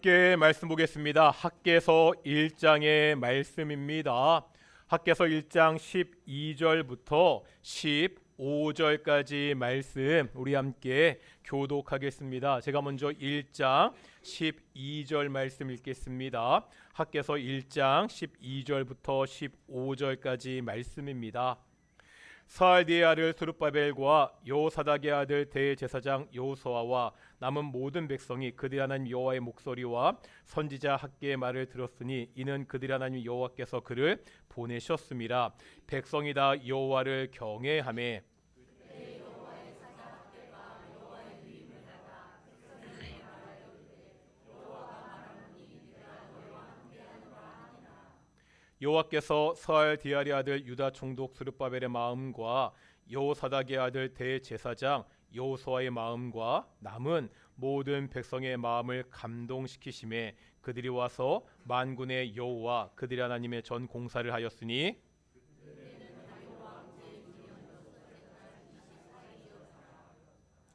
함께 말씀 보겠습니다. 학개서 1장의 말씀입니다. 학개서 1장 12절부터 15절까지 말씀 우리 함께 교독하겠습니다. 제가 먼저 1장 12절 말씀 읽겠습니다. 학개서 1장 12절부터 15절까지 말씀입니다. 스알디의 아들 스룹바벨과 여호사닥의 아들 대제사장 여호수아와 남은 모든 백성이 그들 하나님 여호와의 목소리와 선지자 학개의 말을 들었으니 이는 그들 하나님 여호와께서 그를 보내셨음이라. 백성이 다 여호와를 경외하매 여호와께서 스알디엘의 아들 유다 총독 스룹바벨의 마음과 여호사닥의 아들 대제사장 여호수아의 마음과 남은 모든 백성의 마음을 감동시키심에 그들이 와서 만군의 여호와 그들의 하나님의 전 공사를 하였으니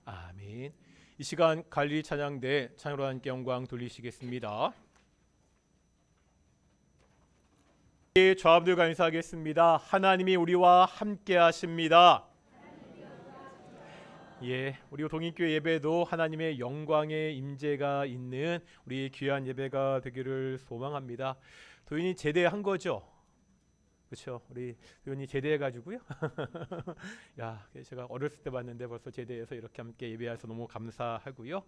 아멘. 이 시간 갈릴리 찬양대 찬양으로 함께 영광 돌리시겠습니다. 좌우들 간사하겠습니다. 하나님이 우리와 함께 하십니다. 우리 동인교회 예배도 하나님의 영광의 임재가 있는 우리 귀한 예배가 되기를 소망합니다. 도인이 제대한 거죠? 그렇죠? 우리 도인이 제대해가지고요. 제가 어렸을 때 봤는데 벌써 제대해서 이렇게 함께 예배해서 너무 감사하고요.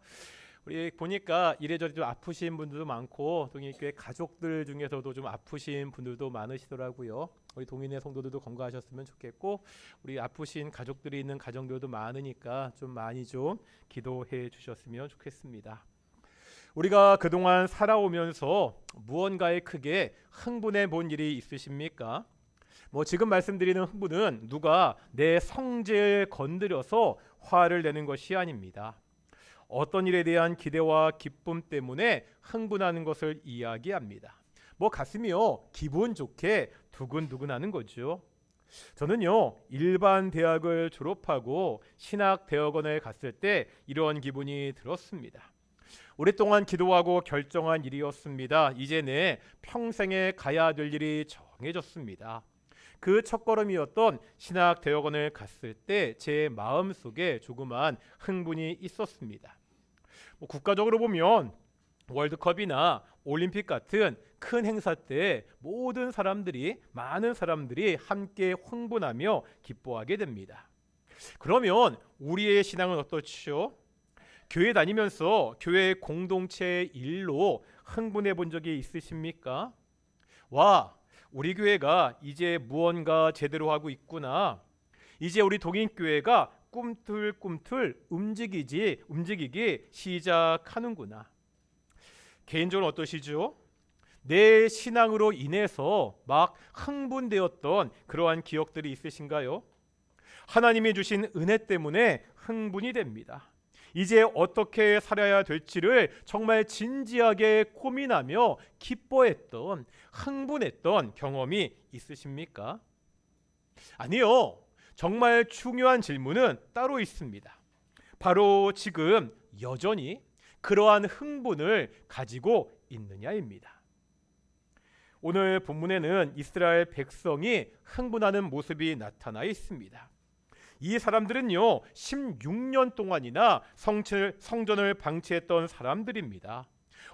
우리 보니까 이래저래 좀 아프신 분들도 많고 동인교회 가족들 중에서도 좀 아프신 분들도 많으시더라고요. 우리 동인의 성도들도 건강하셨으면 좋겠고 우리 아프신 가족들이 있는 가정들도 많으니까 좀 많이 좀 기도해 주셨으면 좋겠습니다. 우리가 그동안 살아오면서 무언가에 크게 흥분해 본 일이 있으십니까? 지금 말씀드리는 흥분은 누가 내 성질을 건드려서 화를 내는 것이 아닙니다. 어떤 일에 대한 기대와 기쁨 때문에 흥분하는 것을 이야기합니다. 가슴이요 기분 좋게 두근두근하는 거죠. 저는요 일반 대학을 졸업하고 신학대학원에 갔을 때 이런 기분이 들었습니다. 오랫동안 기도하고 결정한 일이었습니다. 이제 내 평생에 가야 될 일이 정해졌습니다. 그 첫걸음이었던 신학대학원을 갔을 때 제 마음속에 조그만 흥분이 있었습니다. 국가적으로 보면 월드컵이나 올림픽 같은 큰 행사 때 많은 사람들이 함께 흥분하며 기뻐하게 됩니다. 그러면 우리의 신앙은 어떻죠? 교회 다니면서 교회 공동체 일로 흥분해 본 적이 있으십니까? 우리 교회가 이제 무언가 제대로 하고 있구나. 이제 우리 동인교회가 꿈틀꿈틀 움직이기 시작하는구나. 개인적으로 어떠시죠? 내 신앙으로 인해서 막 흥분되었던 그러한 기억들이 있으신가요? 하나님이 주신 은혜 때문에 흥분이 됩니다. 이제 어떻게 살아야 될지를 정말 진지하게 고민하며 기뻐했던 흥분했던 경험이 있으십니까? 아니요. 정말 중요한 질문은 따로 있습니다. 바로 지금 여전히 그러한 흥분을 가지고 있느냐입니다. 오늘 본문에는 이스라엘 백성이 흥분하는 모습이 나타나 있습니다. 이 사람들은요 16년 동안이나 성전을 방치했던 사람들입니다.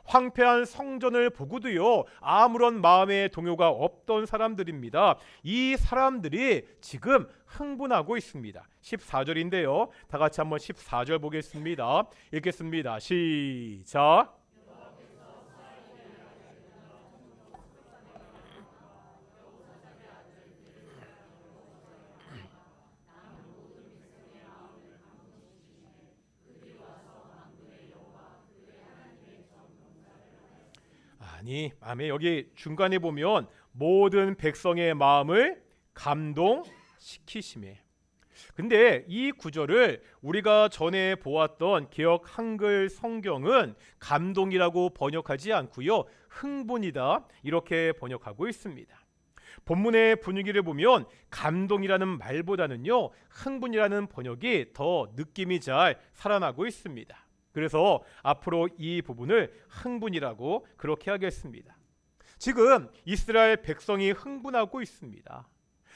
황폐한 성전을 보고도요 아무런 마음의 동요가 없던 사람들입니다. 이 사람들이 지금 흥분하고 있습니다. 14절인데요 다 같이 한번 14절 보겠습니다. 읽겠습니다. 시작. 아멘. 여기 중간에 보면 모든 백성의 마음을 감동시키심에. 근데 이 구절을 우리가 전에 보았던 개역 한글 성경은 감동이라고 번역하지 않고요 흥분이다 이렇게 번역하고 있습니다. 본문의 분위기를 보면 감동이라는 말보다는요 흥분이라는 번역이 더 느낌이 잘 살아나고 있습니다. 그래서 앞으로 이 부분을 흥분이라고 그렇게 하겠습니다. 지금 이스라엘 백성이 흥분하고 있습니다.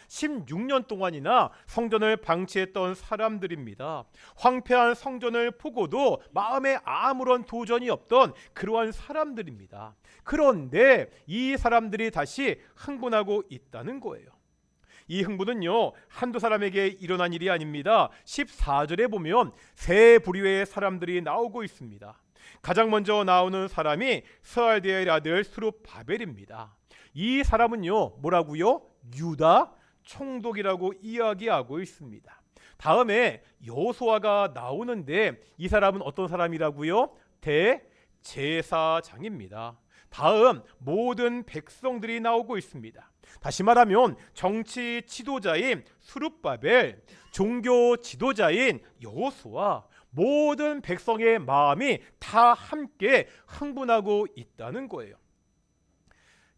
16년 동안이나 성전을 방치했던 사람들입니다. 황폐한 성전을 보고도 마음에 아무런 도전이 없던 그러한 사람들입니다. 그런데 이 사람들이 다시 흥분하고 있다는 거예요. 이 흥분은요, 한두 사람에게 일어난 일이 아닙니다. 14절에 보면 세 부류의 사람들이 나오고 있습니다. 가장 먼저 나오는 사람이 스알디엘의 아들 스룹바벨입니다. 이 사람은요, 뭐라고요? 유다 총독이라고 이야기하고 있습니다. 다음에 여호수아가 나오는데 이 사람은 어떤 사람이라고요? 대제사장입니다. 다음 모든 백성들이 나오고 있습니다. 다시 말하면 정치 지도자인 스룹바벨, 종교 지도자인 여호수아, 모든 백성의 마음이 다 함께 흥분하고 있다는 거예요.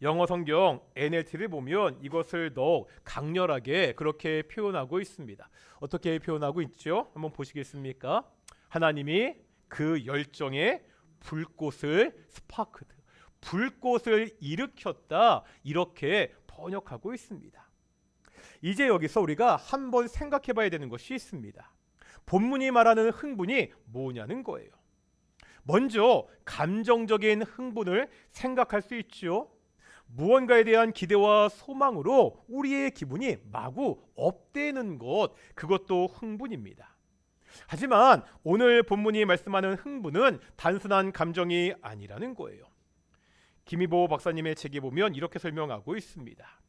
영어 성경 NLT를 보면 이것을 더욱 강렬하게 그렇게 표현하고 있습니다. 어떻게 표현하고 있죠? 한번 보시겠습니까? 하나님이 그 열정의 불꽃을 스파크드, 불꽃을 일으켰다, 이렇게 번역하고 있습니다. 이제 여기서 우리가 한번 생각해 봐야 되는 것이 있습니다. 본문이 말하는 흥분이 뭐냐는 거예요. 먼저 감정적인 흥분을 생각할 수 있죠. 무언가에 대한 기대와 소망으로 우리의 기분이 마구 업되는 것, 그것도 흥분입니다. 하지만 오늘 본문이 말씀하는 흥분은 단순한 감정이 아니라는 거예요. 김희보 박사님의 책에 보면 이렇게 설명하고 있습니다.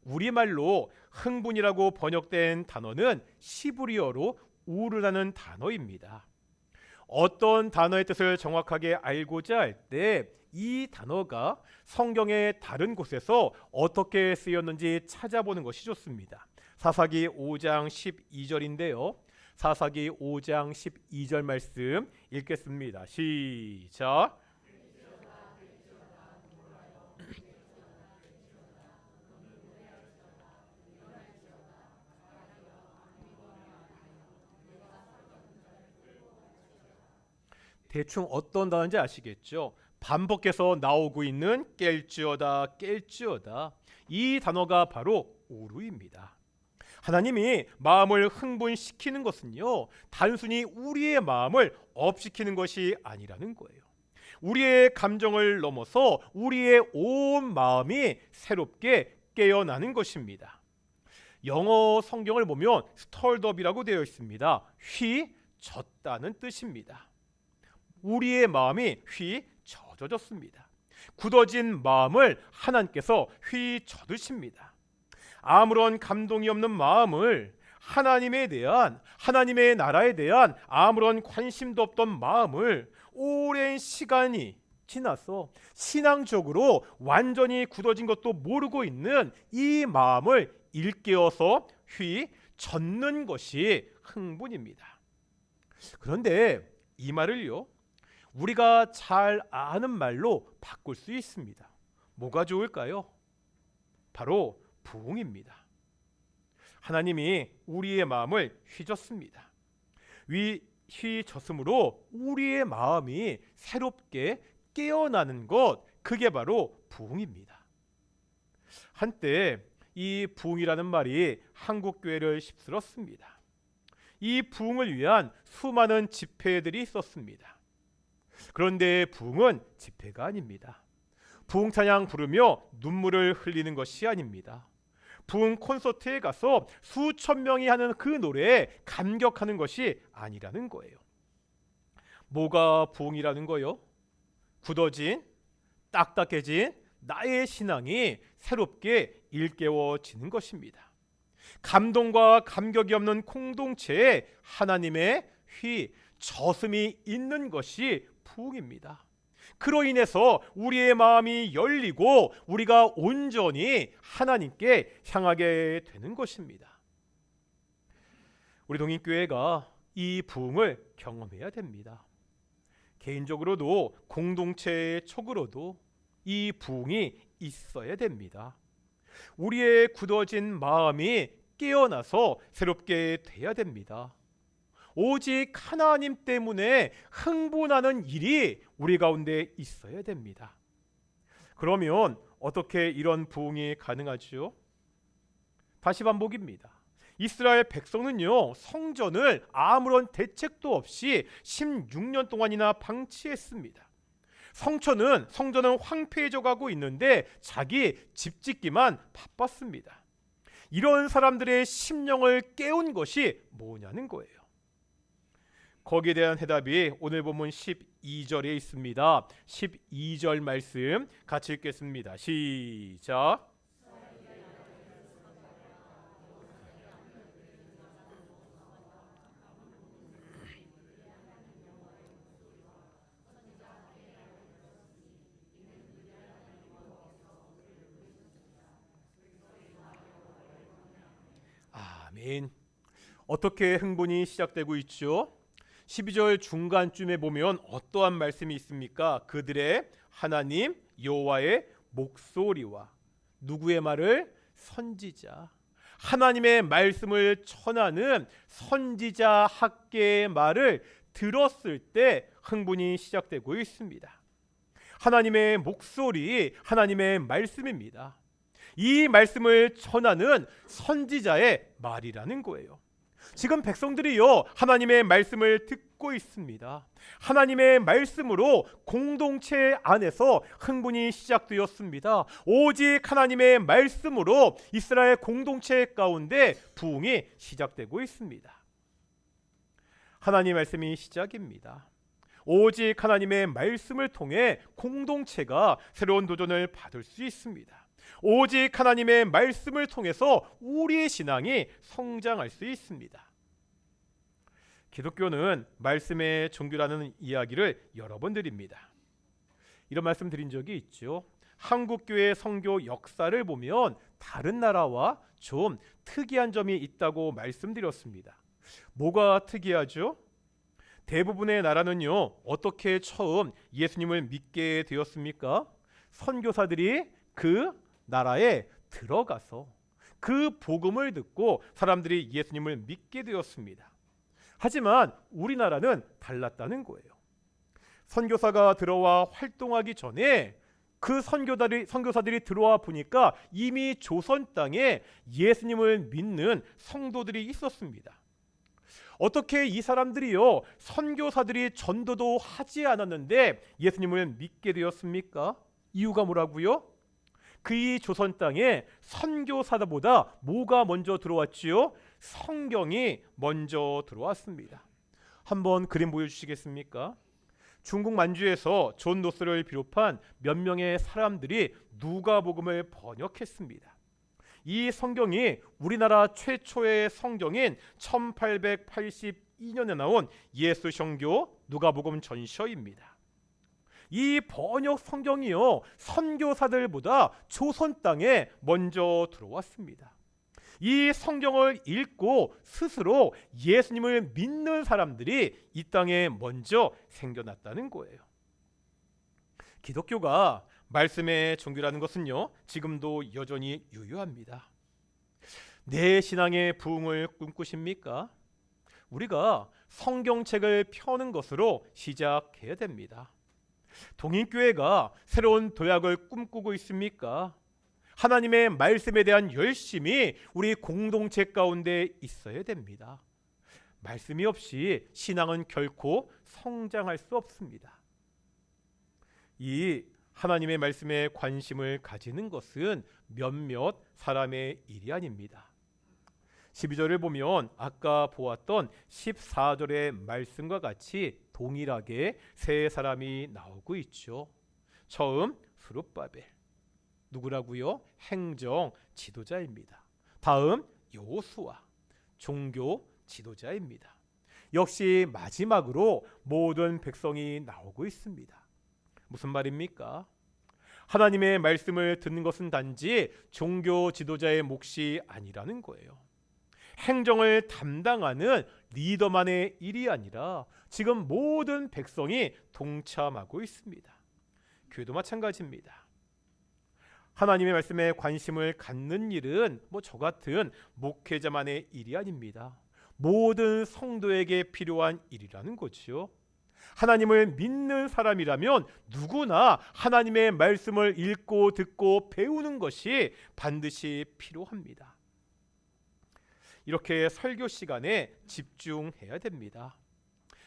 우리말로 흥분이라고 번역된 단어는 시브리어로 우르라는 단어입니다. 어떤 단어의 뜻을 정확하게 알고자 할 때 이 단어가 성경의 다른 곳에서 어떻게 쓰였는지 찾아보는 것이 좋습니다. 사사기 5장 12절인데요. 사사기 5장 12절 말씀 읽겠습니다. 시작. 대충 어떤 단어인지 아시겠죠? 반복해서 나오고 있는 깰지어다 깰지어다, 이 단어가 바로 우루입니다. 하나님이 마음을 흥분시키는 것은요, 단순히 우리의 마음을 업시키는 것이 아니라는 거예요. 우리의 감정을 넘어서 우리의 온 마음이 새롭게 깨어나는 것입니다. 영어 성경을 보면 stirred up이라고 되어 있습니다. 휘젓다는 뜻입니다. 우리의 마음이 휘젓어졌습니다. 굳어진 마음을 하나님께서 휘젓으십니다. 아무런 감동이 없는 마음을, 하나님에 대한, 하나님의 나라에 대한 아무런 관심도 없던 마음을 오랜 시간이 지나서 신앙적으로 완전히 굳어진 것도 모르고 있는 이 마음을 일깨워서 휘젓는 것이 흥분입니다. 그런데 이 말을요, 우리가 잘 아는 말로 바꿀 수 있습니다. 뭐가 좋을까요? 바로 부흥입니다. 하나님이 우리의 마음을 휘젓습니다. 휘젓음으로 우리의 마음이 새롭게 깨어나는 것, 그게 바로 부흥입니다. 한때 이 부흥이라는 말이 한국 교회를 휩쓸었습니다. 이 부흥을 위한 수많은 집회들이 있었습니다. 그런데 부흥은 집회가 아닙니다. 부흥 찬양 부르며 눈물을 흘리는 것이 아닙니다. 부흥 콘서트에 가서 수천 명이 하는 그 노래에 감격하는 것이 아니라는 거예요. 뭐가 부흥이라는 거요? 굳어진, 딱딱해진 나의 신앙이 새롭게 일깨워지는 것입니다. 감동과 감격이 없는 공동체에 하나님의 휘젓음이 있는 것이 부흥입니다. 그로 인해서 우리의 마음이 열리고 우리가 온전히 하나님께 향하게 되는 것입니다. 우리 동인교회가 이 부흥을 경험해야 됩니다. 개인적으로도 공동체적으로도 이 부흥이 있어야 됩니다. 우리의 굳어진 마음이 깨어나서 새롭게 돼야 됩니다. 오직 하나님 때문에 흥분하는 일이 우리 가운데 있어야 됩니다. 그러면 어떻게 이런 부흥이 가능하죠? 다시 반복입니다. 이스라엘 백성은요, 성전을 아무런 대책도 없이 16년 동안이나 방치했습니다. 성전은 황폐해져 가고 있는데 자기 집 짓기만 바빴습니다. 이런 사람들의 심령을 깨운 것이 뭐냐는 거예요. 거기에 대한 해답이 오늘 본문 12절에 있습니다. 12절 말씀 같이 읽겠습니다. 시작. 아멘. 어떻게 흥분이 시작되고 있죠? 12절 중간쯤에 보면 어떠한 말씀이 있습니까? 그들의 하나님 여호와의 목소리와 누구의 말을? 선지자. 하나님의 말씀을 전하는 선지자 학개의 말을 들었을 때 흥분이 시작되고 있습니다. 하나님의 목소리, 하나님의 말씀입니다. 이 말씀을 전하는 선지자의 말이라는 거예요. 지금 백성들이요, 하나님의 말씀을 듣고 있습니다. 하나님의 말씀으로 공동체 안에서 흥분이 시작되었습니다. 오직 하나님의 말씀으로 이스라엘 공동체 가운데 부흥이 시작되고 있습니다. 하나님의 말씀이 시작입니다. 오직 하나님의 말씀을 통해 공동체가 새로운 도전을 받을 수 있습니다. 오직 하나님의 말씀을 통해서 우리의 신앙이 성장할 수 있습니다. 기독교는 말씀의 종교라는 이야기를 여러 번 드립니다. 이런 말씀 드린 적이 있죠. 한국교회 선교 역사를 보면 다른 나라와 좀 특이한 점이 있다고 말씀드렸습니다. 뭐가 특이하죠? 대부분의 나라는요, 어떻게 처음 예수님을 믿게 되었습니까? 선교사들이 그 나라에 들어가서 그 복음을 듣고 사람들이 예수님을 믿게 되었습니다. 하지만 우리나라는 달랐다는 거예요. 선교사가 들어와 활동하기 전에 그 선교사들이 들어와 보니까 이미 조선 땅에 예수님을 믿는 성도들이 있었습니다. 어떻게 이 사람들이요, 선교사들이 전도도 하지 않았는데 예수님을 믿게 되었습니까? 이유가 뭐라고요? 그 조선 땅에 선교사보다 뭐가 먼저 들어왔지요? 성경이 먼저 들어왔습니다. 한번 그림 보여주시겠습니까? 중국 만주에서 존 노스를 비롯한 몇 명의 사람들이 누가복음을 번역했습니다. 이 성경이 우리나라 최초의 성경인 1882년에 나온 예수성교 누가복음 전서입니다. 이 번역 성경이요, 선교사들보다 조선 땅에 먼저 들어왔습니다. 이 성경을 읽고 스스로 예수님을 믿는 사람들이 이 땅에 먼저 생겨났다는 거예요. 기독교가 말씀의 종교라는 것은요, 지금도 여전히 유효합니다. 내 신앙의 부흥을 꿈꾸십니까? 우리가 성경책을 펴는 것으로 시작해야 됩니다. 동인교회가 새로운 도약을 꿈꾸고 있습니까? 하나님의 말씀에 대한 열심이 우리 공동체 가운데 있어야 됩니다. 말씀이 없이 신앙은 결코 성장할 수 없습니다. 이 하나님의 말씀에 관심을 가지는 것은 몇몇 사람의 일이 아닙니다. 12절을 보면 아까 보았던 14절의 말씀과 같이 동일하게 세 사람이 나오고 있죠. 처음 스룹바벨, 누구라고요? 행정 지도자입니다. 다음 여호수아, 종교 지도자입니다. 역시 마지막으로 모든 백성이 나오고 있습니다. 무슨 말입니까? 하나님의 말씀을 듣는 것은 단지 종교 지도자의 몫이 아니라는 거예요. 행정을 담당하는 리더만의 일이 아니라 지금 모든 백성이 동참하고 있습니다. 교회도 마찬가지입니다. 하나님의 말씀에 관심을 갖는 일은 저 같은 목회자만의 일이 아닙니다. 모든 성도에게 필요한 일이라는 거지요. 하나님을 믿는 사람이라면 누구나 하나님의 말씀을 읽고 듣고 배우는 것이 반드시 필요합니다. 이렇게 설교 시간에 집중해야 됩니다.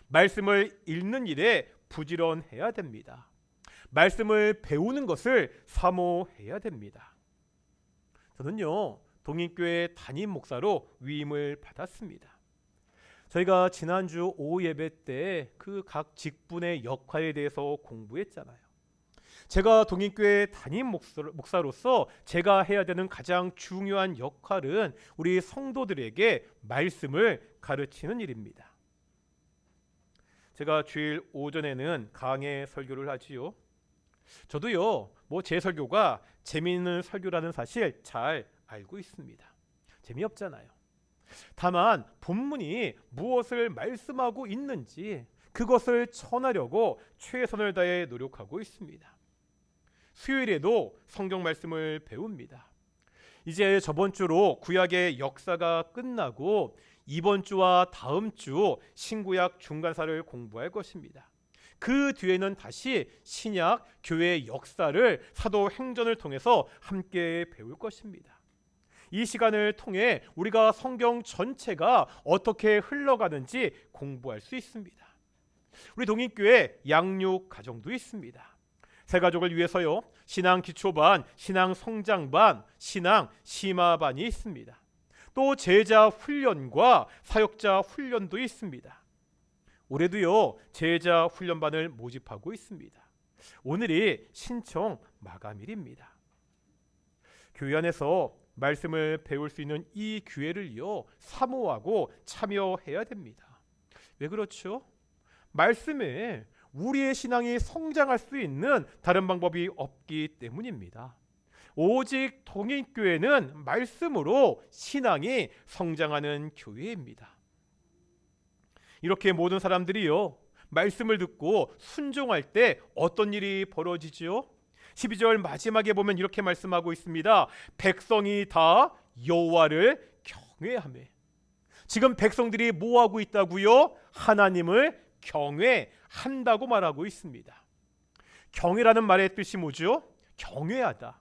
말씀을 읽는 일에 부지런해야 됩니다. 말씀을 배우는 것을 사모해야 됩니다. 저는요, 동인교회 담임 목사로 위임을 받았습니다. 저희가 지난주 오후 예배 때 그 각 직분의 역할에 대해서 공부했잖아요. 제가 동인교회 담임 목사로서 제가 해야 되는 가장 중요한 역할은 우리 성도들에게 말씀을 가르치는 일입니다. 제가 주일 오전에는 강해 설교를 하지요. 저도요, 제 설교가 재미있는 설교라는 사실 잘 알고 있습니다. 재미없잖아요. 다만 본문이 무엇을 말씀하고 있는지 그것을 전하려고 최선을 다해 노력하고 있습니다. 수요일에도 성경 말씀을 배웁니다. 이제 저번 주로 구약의 역사가 끝나고 이번 주와 다음 주 신구약 중간사를 공부할 것입니다. 그 뒤에는 다시 신약 교회의 역사를 사도행전을 통해서 함께 배울 것입니다. 이 시간을 통해 우리가 성경 전체가 어떻게 흘러가는지 공부할 수 있습니다. 우리 동인교회 양육 가정도 있습니다. 새 가족을 위해서요, 신앙 기초반, 신앙 성장반, 신앙 심화반이 있습니다. 또 제자 훈련과 사역자 훈련도 있습니다. 올해도요, 제자 훈련반을 모집하고 있습니다. 오늘이 신청 마감일입니다. 교회 안에서 말씀을 배울 수 있는 이 기회를요, 사모하고 참여해야 됩니다. 왜 그렇죠? 말씀에 우리의 신앙이 성장할 수 있는 다른 방법이 없기 때문입니다. 오직 동인교회는 말씀으로 신앙이 성장하는 교회입니다. 이렇게 모든 사람들이요, 말씀을 듣고 순종할 때 어떤 일이 벌어지지요? 12절 마지막에 보면 이렇게 말씀하고 있습니다. 백성이 다 여호와를 경외하며. 지금 백성들이 뭐하고 있다고요? 하나님을 경외한다고 말하고 있습니다. 경외라는 말의 뜻이 뭐죠? 경외하다,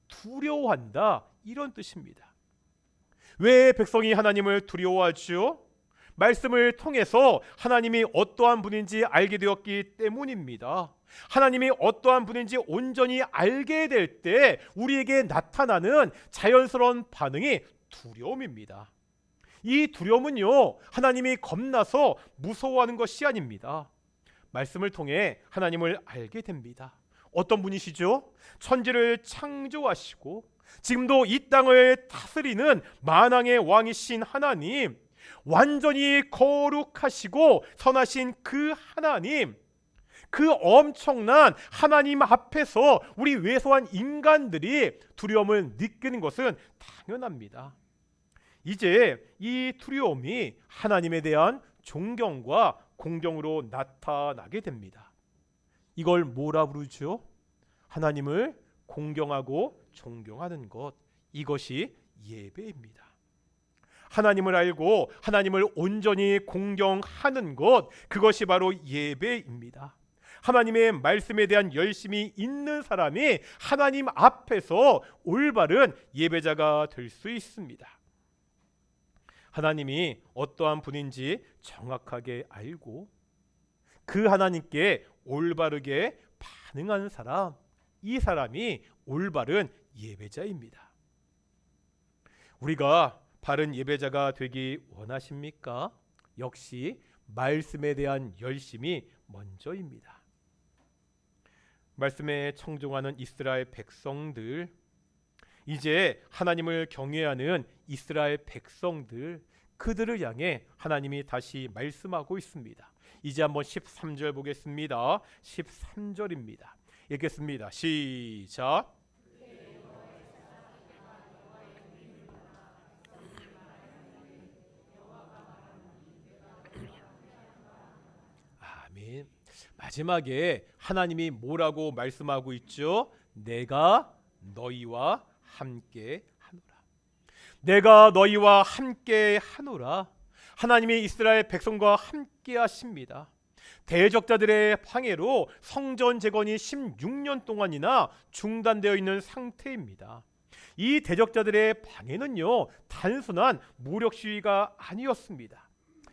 두려워한다, 이런 뜻입니다. 왜 백성이 하나님을 두려워하죠? 말씀을 통해서 하나님이 어떠한 분인지 알게 되었기 때문입니다. 하나님이 어떠한 분인지 온전히 알게 될 때 우리에게 나타나는 자연스러운 반응이 두려움입니다. 이 두려움은요, 하나님이 겁나서 무서워하는 것이 아닙니다. 말씀을 통해 하나님을 알게 됩니다. 어떤 분이시죠? 천지를 창조하시고 지금도 이 땅을 다스리는 만왕의 왕이신 하나님, 완전히 거룩하시고 선하신 그 하나님, 그 엄청난 하나님 앞에서 우리 왜소한 인간들이 두려움을 느끼는 것은 당연합니다. 이제 이 두려움이 하나님에 대한 존경과 공경으로 나타나게 됩니다. 이걸 뭐라 부르죠? 하나님을 공경하고 존경하는 것, 이것이 예배입니다. 하나님을 알고 하나님을 온전히 공경하는 것, 그것이 바로 예배입니다. 하나님의 말씀에 대한 열심이 있는 사람이 하나님 앞에서 올바른 예배자가 될 수 있습니다. 하나님이 어떠한 분인지 정확하게 알고 그 하나님께 올바르게 반응하는 사람, 이 사람이 올바른 예배자입니다. 우리가 바른 예배자가 되기 원하십니까? 역시 말씀에 대한 열심이 먼저입니다. 말씀에 청종하는 이스라엘 백성들, 이제 하나님을 경외하는 이스라엘 백성들, 그들을 향해 하나님이 다시 말씀하고 있습니다. 이제 한번 13절 보겠습니다. 13절입니다. 읽겠습니다. 시작. 아멘. 마지막에 하나님이 뭐라고 말씀하고 있죠? 내가 너희와 함께 하노라. 내가 너희와 함께 하노라. 하나님이 이스라엘 백성과 함께 하십니다. 대적자들의 방해로 성전 재건이 16년 동안이나 중단되어 있는 상태입니다. 이 대적자들의 방해는요, 단순한 무력 시위가 아니었습니다.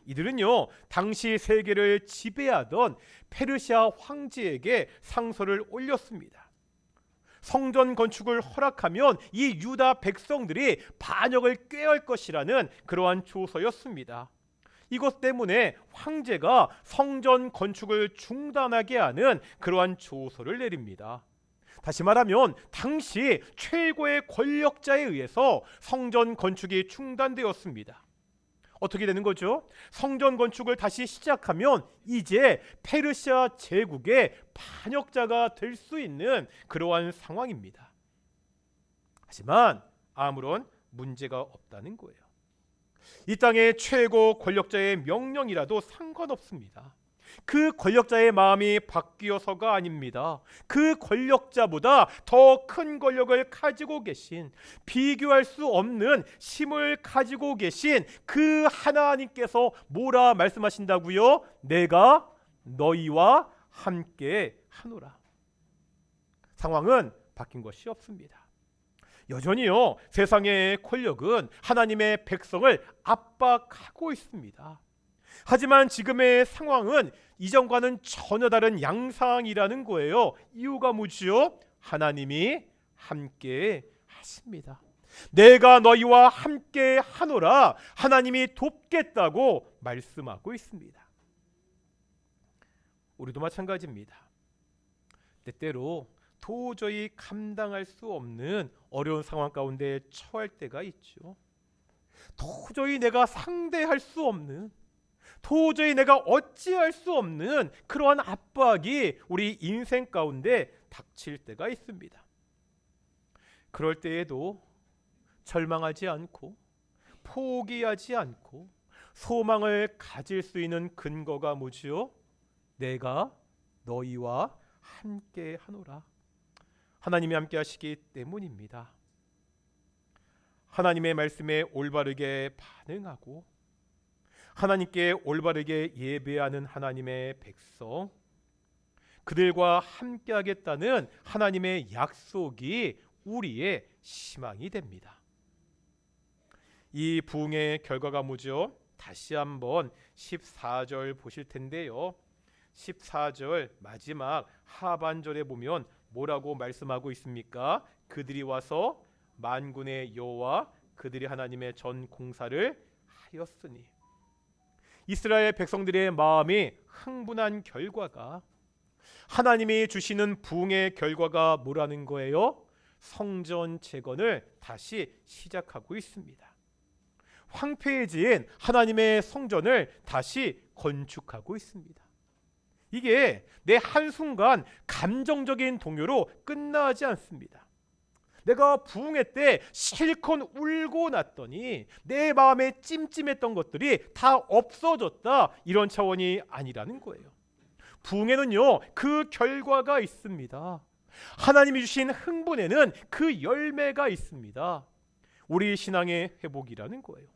이들은요, 당시 세계를 지배하던 페르시아 황제에게 상소를 올렸습니다. 성전 건축을 허락하면 이 유다 백성들이 반역을 꾀할 것이라는 그러한 조서였습니다. 이것 때문에 황제가 성전 건축을 중단하게 하는 그러한 조서를 내립니다. 다시 말하면 당시 최고의 권력자에 의해서 성전 건축이 중단되었습니다. 어떻게 되는 거죠? 성전 건축을 다시 시작하면 이제 페르시아 제국의 반역자가 될 수 있는 그러한 상황입니다. 하지만 아무런 문제가 없다는 거예요. 이 땅의 최고 권력자의 명령이라도 상관없습니다. 그 권력자의 마음이 바뀌어서가 아닙니다. 그 권력자보다 더 큰 권력을 가지고 계신, 비교할 수 없는 힘을 가지고 계신 그 하나님께서 뭐라 말씀하신다고요? 내가 너희와 함께 하노라. 상황은 바뀐 것이 없습니다. 여전히요, 세상의 권력은 하나님의 백성을 압박하고 있습니다. 하지만 지금의 상황은 이전과는 전혀 다른 양상이라는 거예요. 이유가 뭐지요? 하나님이 함께 하십니다. 내가 너희와 함께 하노라. 하나님이 돕겠다고 말씀하고 있습니다. 우리도 마찬가지입니다. 때때로 도저히 감당할 수 없는 어려운 상황 가운데 처할 때가 있죠. 도저히 내가 상대할 수 없는, 도저히 내가 어찌할 수 없는 그러한 압박이 우리 인생 가운데 닥칠 때가 있습니다. 그럴 때에도 절망하지 않고 포기하지 않고 소망을 가질 수 있는 근거가 뭐지요? 내가 너희와 함께 하노라. 하나님이 함께 하시기 때문입니다. 하나님의 말씀에 올바르게 반응하고 하나님께 올바르게 예배하는 하나님의 백성, 그들과 함께 하겠다는 하나님의 약속이 우리의 희망이 됩니다. 이 부흥의 결과가 뭐죠? 다시 한번 14절 보실 텐데요. 14절 마지막 하반절에 보면 뭐라고 말씀하고 있습니까? 그들이 와서 만군의 여호와 그들이 하나님의 전 공사를 하였으니. 이스라엘 백성들의 마음이 흥분한 결과가, 하나님이 주시는 부흥의 결과가 뭐라는 거예요? 성전 재건을 다시 시작하고 있습니다. 황폐해진 하나님의 성전을 다시 건축하고 있습니다. 이게 내 한순간 감정적인 동요로 끝나지 않습니다. 내가 부흥회 때 실컷 울고 났더니 내 마음에 찜찜했던 것들이 다 없어졌다, 이런 차원이 아니라는 거예요. 부흥회는요, 그 결과가 있습니다. 하나님이 주신 흥분에는 그 열매가 있습니다. 우리 신앙의 회복이라는 거예요.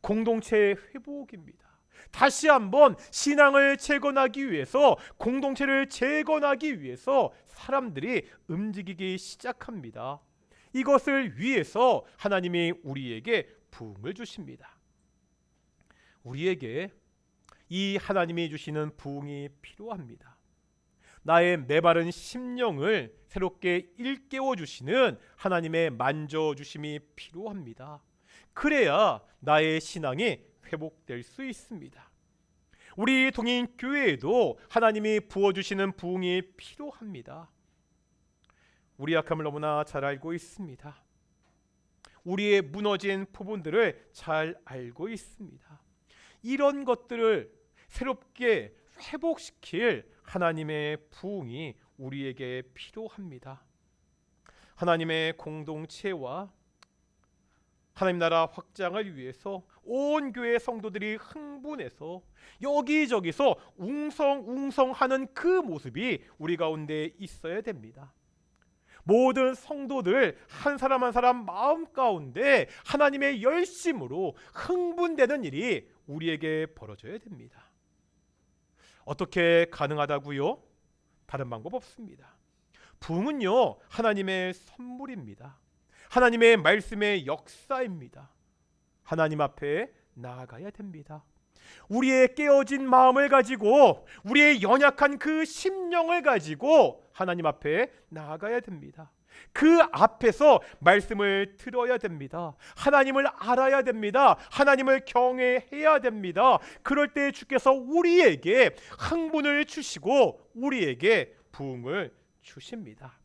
공동체의 회복입니다. 다시 한번 신앙을 재건하기 위해서, 공동체를 재건하기 위해서 사람들이 움직이기 시작합니다. 이것을 위해서 하나님이 우리에게 부흥을 주십니다. 우리에게 이 하나님이 주시는 부흥이 필요합니다. 나의 메마른 심령을 새롭게 일깨워 주시는 하나님의 만져주심이 필요합니다. 그래야 나의 신앙이 회복될 수 있습니다. 우리 동인교회에도 하나님이 부어주시는 부흥이 필요합니다. 우리 약함을 너무나 잘 알고 있습니다. 우리의 무너진 부분들을 잘 알고 있습니다. 이런 것들을 새롭게 회복시킬 하나님의 부흥이 우리에게 필요합니다. 하나님의 공동체와 하나님 나라 확장을 위해서 온 교회 성도들이 흥분해서 여기저기서 웅성웅성하는 그 모습이 우리 가운데 있어야 됩니다. 모든 성도들 한 사람 한 사람 마음 가운데 하나님의 열심으로 흥분되는 일이 우리에게 벌어져야 됩니다. 어떻게 가능하다고요? 다른 방법 없습니다. 부흥은요, 하나님의 선물입니다. 하나님의 말씀의 역사입니다. 하나님 앞에 나아가야 됩니다. 우리의 깨어진 마음을 가지고, 우리의 연약한 그 심령을 가지고 하나님 앞에 나아가야 됩니다. 그 앞에서 말씀을 들어야 됩니다. 하나님을 알아야 됩니다. 하나님을 경외해야 됩니다. 그럴 때 주께서 우리에게 흥분을 주시고 우리에게 부흥을 주십니다.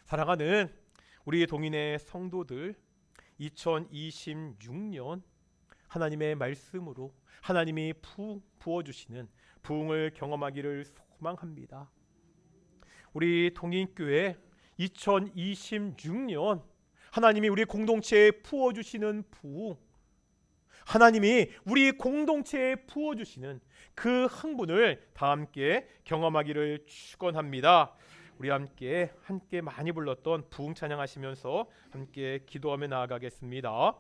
사랑하는 우리 동인의 성도들, 2026년 하나님의 말씀으로 하나님이 부어주시는 부흥을 경험하기를 소망합니다. 우리 동인교회 2026년 하나님이 우리 공동체에 부어주시는 부흥, 하나님이 우리 공동체에 부어주시는 그 흥분을 다 함께 경험하기를 축원합니다. 우리 함께 많이 불렀던 부흥 찬양하시면서 함께 기도하며 나아가겠습니다.